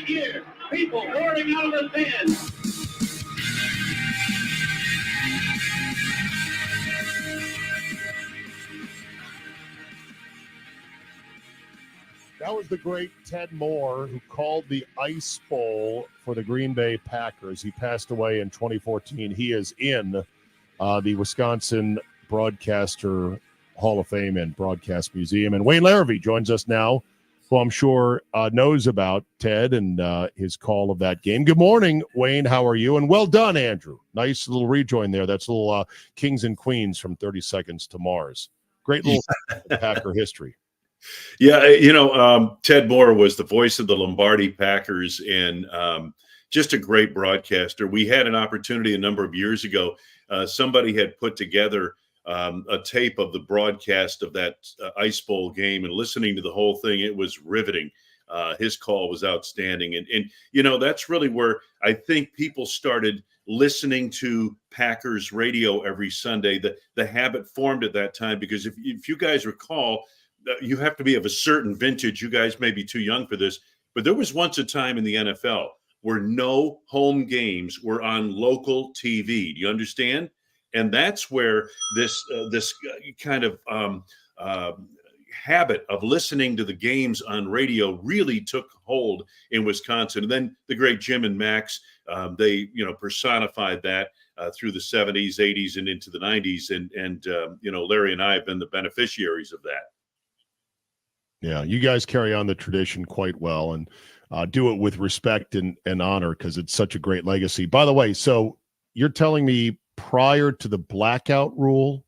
hear people pouring out of the stands. That was the great Ted Moore, who called the Ice Bowl for the Green Bay Packers. He passed away in 2014. He is in the Wisconsin Broadcaster Hall of Fame and Broadcast Museum. And Wayne Larrivee joins us now, who I'm sure knows about Ted and his call of that game. Good morning, Wayne. How are you? And well done, Andrew. Nice little rejoin there. That's a little Kings and Queens from 30 Seconds to Mars. Great little Packer history. Yeah, Ted Moore was the voice of the Lombardi Packers and just a great broadcaster. We had an opportunity a number of years ago. Somebody had put together a tape of the broadcast of that Ice Bowl game, and listening to the whole thing, it was riveting. His call was outstanding. And that's really where I think people started listening to Packers radio every Sunday. The habit formed at that time, because if you guys recall, you have to be of a certain vintage. You guys may be too young for this, but there was once a time in the NFL where no home games were on local TV. Do you understand? And that's where this kind of habit of listening to the games on radio really took hold in Wisconsin. And then the great Jim and Max, they personified that through the 70s, 80s, and into the 90s. And Larry and I have been the beneficiaries of that. Yeah, you guys carry on the tradition quite well, and do it with respect and honor, because it's such a great legacy. By the way, so you're telling me prior to the blackout rule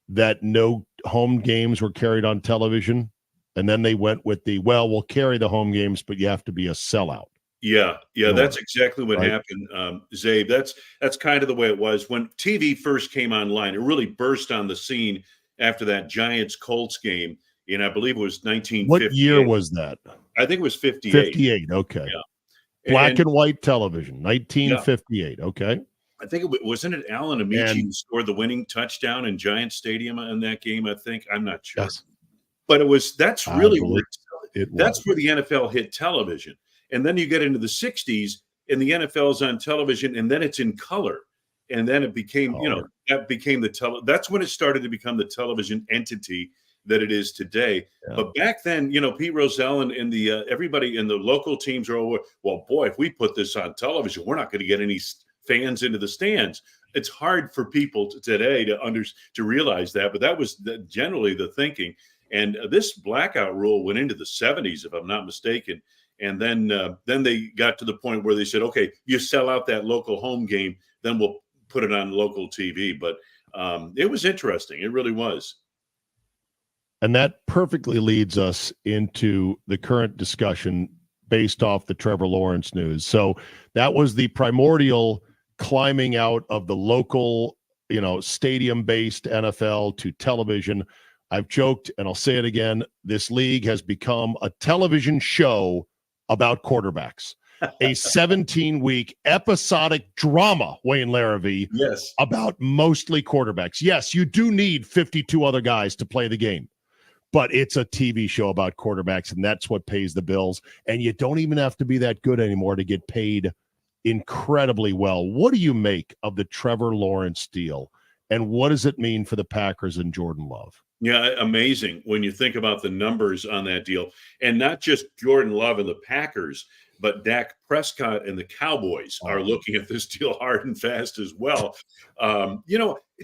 that no home games were carried on television, and then they went with we'll carry the home games, but you have to be a sellout. Yeah, that's exactly what happened, Zabe. That's kind of the way it was when TV first came online. It really burst on the scene after that Giants-Colts game. And I believe it was 1958. What year was that? I think it was 58. 58, okay. Yeah. Black and white television, 1958, yeah. Okay. I think wasn't it Alan Amici who scored the winning touchdown in Giant Stadium in that game, I think? I'm not sure. Yes. But that's really where the NFL hit television. And then you get into the 60s, and the NFL is on television, and then it's in color. And then it became, that's when it started to become the television entity that it is today. Yeah. But back then, Pete Rozelle and the everybody in the local teams are over, well, boy, if we put this on television, we're not going to get any fans into the stands. It's hard for people today to realize that, but that was generally the thinking. And this blackout rule went into the 70s, if I'm not mistaken. And then they got to the point where they said, okay, you sell out that local home game, then we'll put it on local TV. But it was interesting. It really was. And that perfectly leads us into the current discussion based off the Trevor Lawrence news. So that was the primordial climbing out of the local, stadium-based NFL to television. I've joked, and I'll say it again, this league has become a television show about quarterbacks. A 17-week episodic drama, Wayne Larrivee, yes, about mostly quarterbacks. Yes, you do need 52 other guys to play the game. But it's a TV show about quarterbacks, and that's what pays the bills. And you don't even have to be that good anymore to get paid incredibly well. What do you make of the Trevor Lawrence deal, and what does it mean for the Packers and Jordan Love? Yeah, amazing when you think about the numbers on that deal. And not just Jordan Love and the Packers, but Dak Prescott and the Cowboys are looking at this deal hard and fast as well.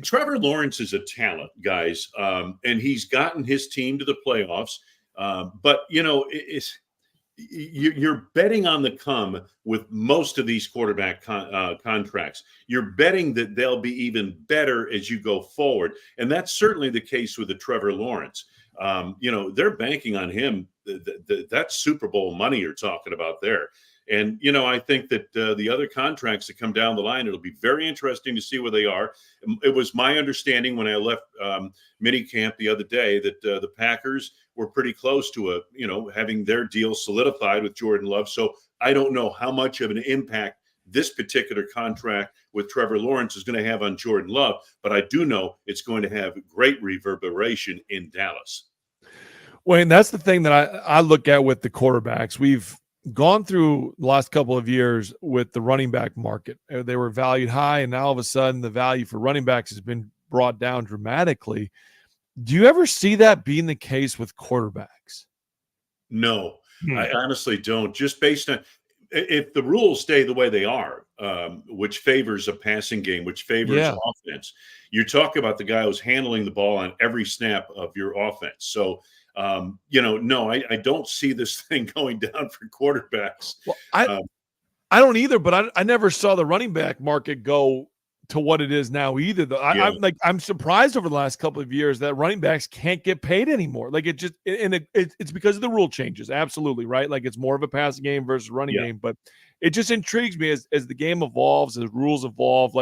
Trevor Lawrence is a talent, guys, and he's gotten his team to the playoffs. But you're betting on the come with most of these quarterback contracts. You're betting that they'll be even better as you go forward. And that's certainly the case with the Trevor Lawrence. They're banking on him. That's Super Bowl money you're talking about there. And, I think that the other contracts that come down the line, it'll be very interesting to see where they are. It was my understanding when I left minicamp the other day that the Packers were pretty close to having their deal solidified with Jordan Love. So I don't know how much of an impact this particular contract with Trevor Lawrence is going to have on Jordan Love, but I do know it's going to have great reverberation in Dallas. Wayne, that's the thing that I look at with the quarterbacks. gone through the last couple of years with the running back market. They were valued high, and now all of a sudden the value for running backs has been brought down dramatically. Do you ever see that being the case with quarterbacks? No, I honestly don't. Just based on if the rules stay the way they are, which favors a passing game, which favors offense, you're talking about the guy who's handling the ball on every snap of your offense. So, no, I don't see this thing going down for quarterbacks. Well, I don't either, but I never saw the running back market go to what it is now either. I'm surprised over the last couple of years that running backs can't get paid anymore. Like it's because of the rule changes. Absolutely. Right. Like it's more of a passing game versus running game, but it just intrigues me as the game evolves, as rules evolve,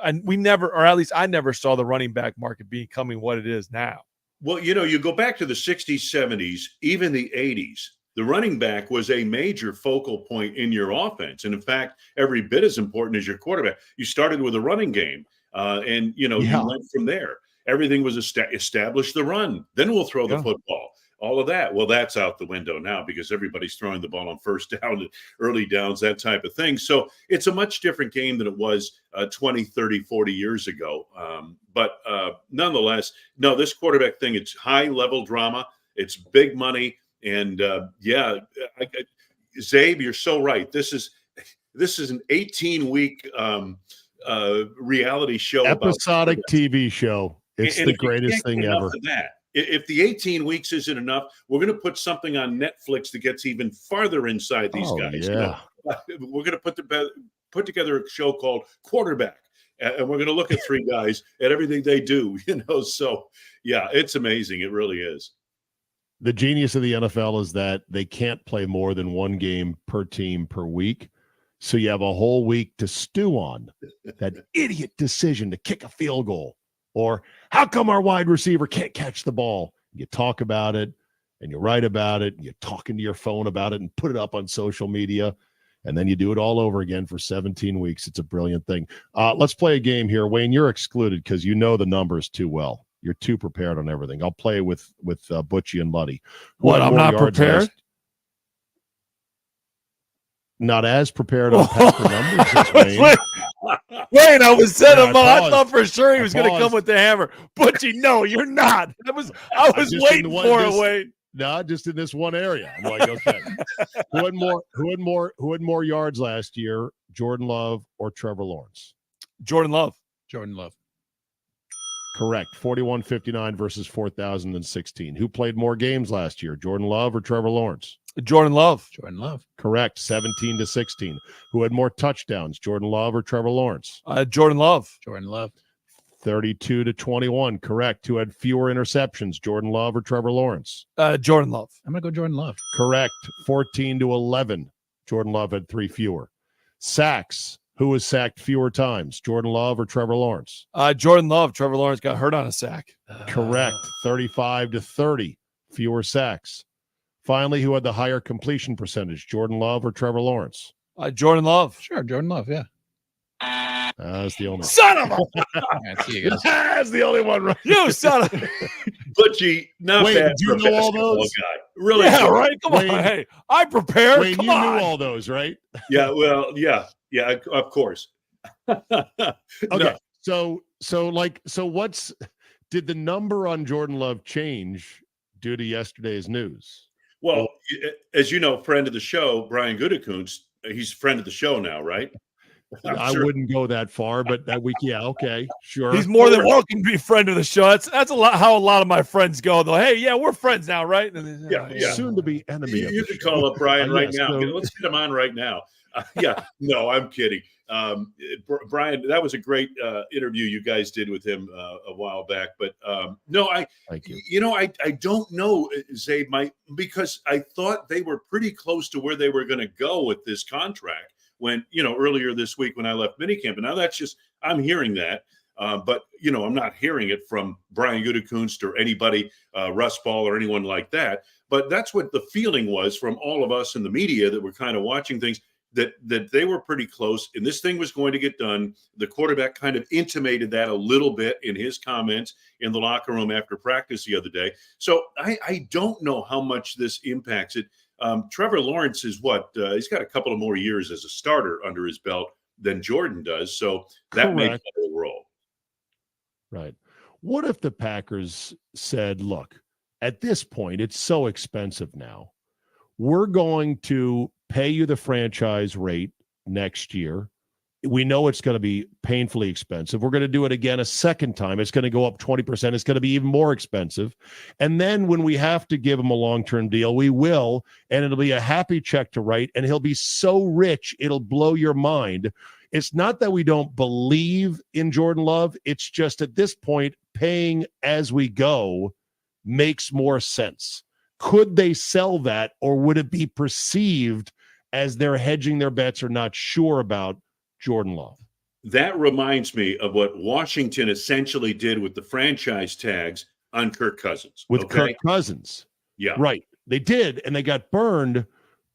and we never, or at least I never saw the running back market becoming what it is now. Well, you go back to the 60s, 70s, even the 80s. The running back was a major focal point in your offense. And in fact, every bit as important as your quarterback. You started with a running game, and you went from there. Everything was establish the run. Then we'll throw the football. All of that. Well, that's out the window now because everybody's throwing the ball on first down and early downs, that type of thing. So it's a much different game than it was 20, 30, 40 years ago. But nonetheless, no, this quarterback thing, it's high-level drama. It's big money. And Czabe, you're so right. This is an 18-week reality show, episodic TV show. It's the greatest thing ever. If the 18 weeks isn't enough, we're going to put something on Netflix that gets even farther inside these guys. Yeah. We're going to put together a show called Quarterback, and we're going to look at three guys and everything they do. So yeah, it's amazing. It really is. The genius of the NFL is that they can't play more than one game per team per week. So you have a whole week to stew on that idiot decision to kick a field goal, or how come our wide receiver can't catch the ball? You talk about it and you write about it and you talk into your phone about it and put it up on social media. And then you do it all over again for 17 weeks. It's a brilliant thing. Let's play a game here. Wayne, you're excluded because you know the numbers too well. You're too prepared on everything. I'll play with Butchie and Luddy. What, I'm not prepared? Not as prepared on Packer numbers as Wayne. Wayne, I was set him up. I thought for sure he was going to come with the hammer. Butchie, no, you're not. I was waiting for it, Wayne. No, just in this one area. I'm like, okay. Who had more yards last year, Jordan Love or Trevor Lawrence? Jordan Love. Correct. 41-59 versus 4,016. Who played more games last year, Jordan Love or Trevor Lawrence? Jordan Love. Correct. 17-16. Who had more touchdowns, Jordan Love or Trevor Lawrence? Jordan Love. 32-21. Correct. Who had fewer interceptions, Jordan Love or Trevor Lawrence? Jordan Love. I'm going to go Jordan Love. Correct. 14-11. Jordan Love had 3 fewer. Sacks. Who was sacked fewer times, Jordan Love or Trevor Lawrence? Jordan Love. Trevor Lawrence got hurt on a sack. Correct. 35-30. Fewer sacks. Finally, who had the higher completion percentage, Jordan Love or Trevor Lawrence? Jordan Love. Sure, Jordan Love, yeah. That's the only son of a. That's the only one, right? You son of. Butchie, not Wait, bad. Do you know all those? Guy. Really? Yeah, right. Come on. Hey, I prepared. Wayne, you knew all those, right? Yeah. Well, yeah, of course. Okay. No. So what's did the number on Jordan Love change due to yesterday's news? Well, as you know, friend of the show, Brian Gutekunst, he's a friend of the show now, right? I wouldn't go that far, but that week, yeah, okay, sure. He's more than welcome to be a friend of the show. That's a lot how a lot of my friends go. Though, hey, yeah, we're friends now, right? Yeah. Soon to be enemy. You can call up Brian right now. Let's get him on right now. No, I'm kidding. Brian, that was a great interview you guys did with him a while back. But no, thank you. I don't know, Czabe, because I thought they were pretty close to where they were going to go with this contract. When, earlier this week when I left minicamp, and now that's just, I'm hearing that, but, I'm not hearing it from Brian Gutekunst or anybody, Russ Ball or anyone like that. But that's what the feeling was from all of us in the media that were kind of watching things, that they were pretty close and this thing was going to get done. The quarterback kind of intimated that a little bit in his comments in the locker room after practice the other day. So I don't know how much this impacts it. Trevor Lawrence is he's got a couple of more years as a starter under his belt than Jordan does. So that may play a role. Right. What if the Packers said, look, at this point, it's so expensive now. We're going to pay you the franchise rate next year. We know it's going to be painfully expensive. We're going to do it again a second time. It's going to go up 20%. It's going to be even more expensive. And then when we have to give him a long-term deal, we will, and it'll be a happy check to write, and he'll be so rich, it'll blow your mind. It's not that we don't believe in Jordan Love. It's just at this point, paying as we go makes more sense. Could they sell that, or would it be perceived as they're hedging their bets or not sure about Jordan Love? That reminds me of what Washington essentially did with the franchise tags on Kirk Cousins. With Kirk Cousins. Yeah. Right. They did, and they got burned,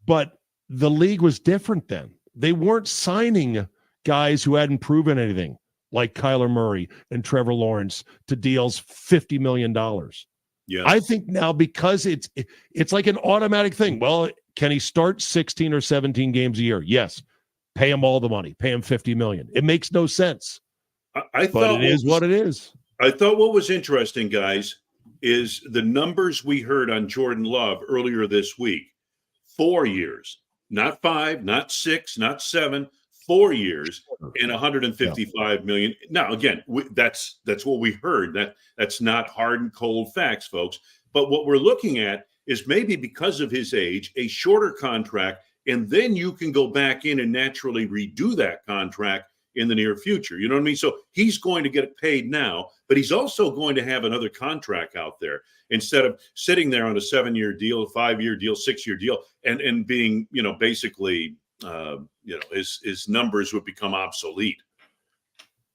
but the league was different then. They weren't signing guys who hadn't proven anything, like Kyler Murray and Trevor Lawrence, to deals $50 million. Yeah. I think now, because it's like an automatic thing. Well, can he start 16 or 17 games a year? Yes. Pay him all the money. Pay him $50 million. It makes no sense. But it is what it is. I thought what was interesting, guys, is the numbers we heard on Jordan Love earlier this week. 4 years, not 5, not 6, not 7, 4 years, and $155 million. Now, again, that's what we heard. That's not hard and cold facts, folks. But what we're looking at is maybe because of his age, a shorter contract, and then you can go back in and naturally redo that contract in the near future. You know what I mean? So he's going to get paid now, but he's also going to have another contract out there instead of sitting there on a 7-year deal, a 5-year deal, 6-year deal, and being, basically, his numbers would become obsolete.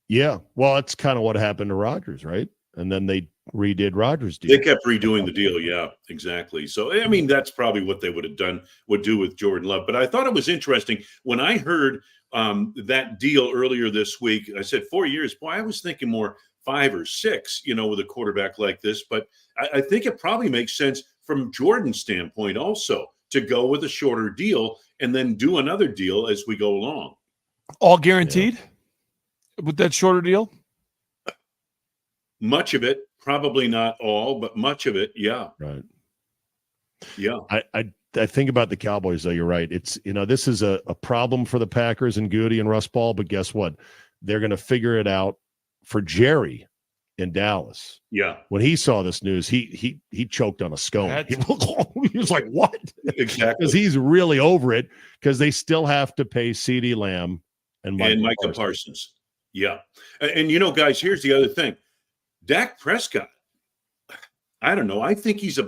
Yeah. Well, that's kind of what happened to Rodgers, right? And then they redid Rodgers' deal. They kept redoing the deal. Yeah, exactly. So, I mean, that's probably what they would do with Jordan Love. But I thought it was interesting when I heard that deal earlier this week. I said 4 years. Boy, I was thinking more 5 or 6, with a quarterback like this. But I think it probably makes sense from Jordan's standpoint also to go with a shorter deal and then do another deal as we go along. All guaranteed with that shorter deal? Much of it, probably not all, but much of it, yeah. Right. Yeah. I think about the Cowboys, though. You're right. It's, this is a problem for the Packers and Goody and Russ Ball, but guess what? They're going to figure it out for Jerry in Dallas. Yeah. When he saw this news, he choked on a scone. He was like, what? Exactly. Because he's really over it, because they still have to pay CeeDee Lamb and Micah Parsons. Yeah. And guys, here's the other thing. Dak Prescott, I don't know. I think he's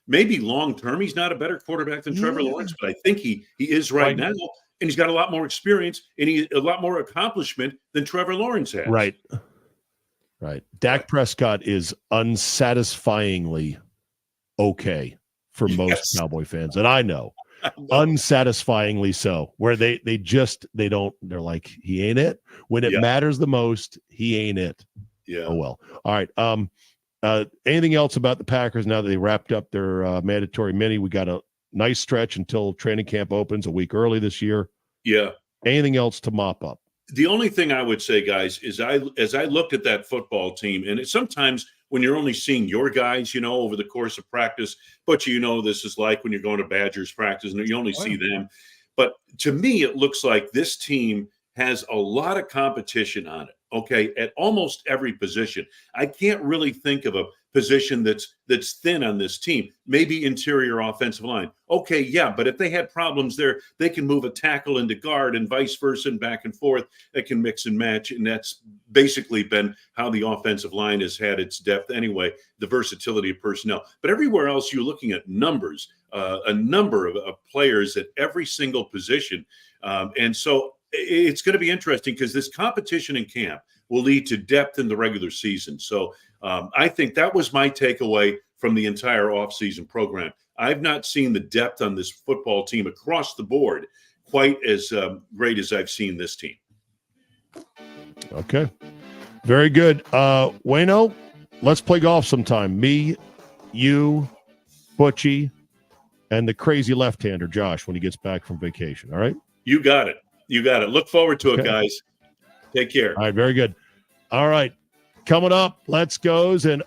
maybe long-term, he's not a better quarterback than Trevor Lawrence, but I think he is right now. And he's got a lot more experience and a lot more accomplishment than Trevor Lawrence has. Right. Dak Prescott is unsatisfyingly okay for most Cowboy fans. And I know. Unsatisfyingly so, where they're like, he ain't it. When it matters the most, he ain't it. Yeah. Oh, well. All right. Anything else about the Packers now that they wrapped up their mandatory mini? We got a nice stretch until training camp opens a week early this year. Yeah. Anything else to mop up? The only thing I would say, guys, is as I looked at that football team, and sometimes when you're only seeing your guys, over the course of practice, but this is like when you're going to Badgers practice and you only see them. But to me, it looks like this team has a lot of competition on it. Okay, at almost every position. I can't really think of a position that's thin on this team. Maybe interior offensive line. Okay, yeah, but if they had problems there, they can move a tackle into guard and vice versa and back and forth. They can mix and match, and that's basically been how the offensive line has had its depth anyway, the versatility of personnel. But everywhere else, you're looking at numbers, a number of players at every single position. And so it's going to be interesting because this competition in camp will lead to depth in the regular season. So I think that was my takeaway from the entire offseason program. I've not seen the depth on this football team across the board quite as great as I've seen this team. Okay. Very good. Wayno, let's play golf sometime. Me, you, Butchie, and the crazy left-hander, Josh, when he gets back from vacation. All right? You got it. You got it. Look forward to it, guys. Take care. All right, very good. All right. Coming up, Let's Goes and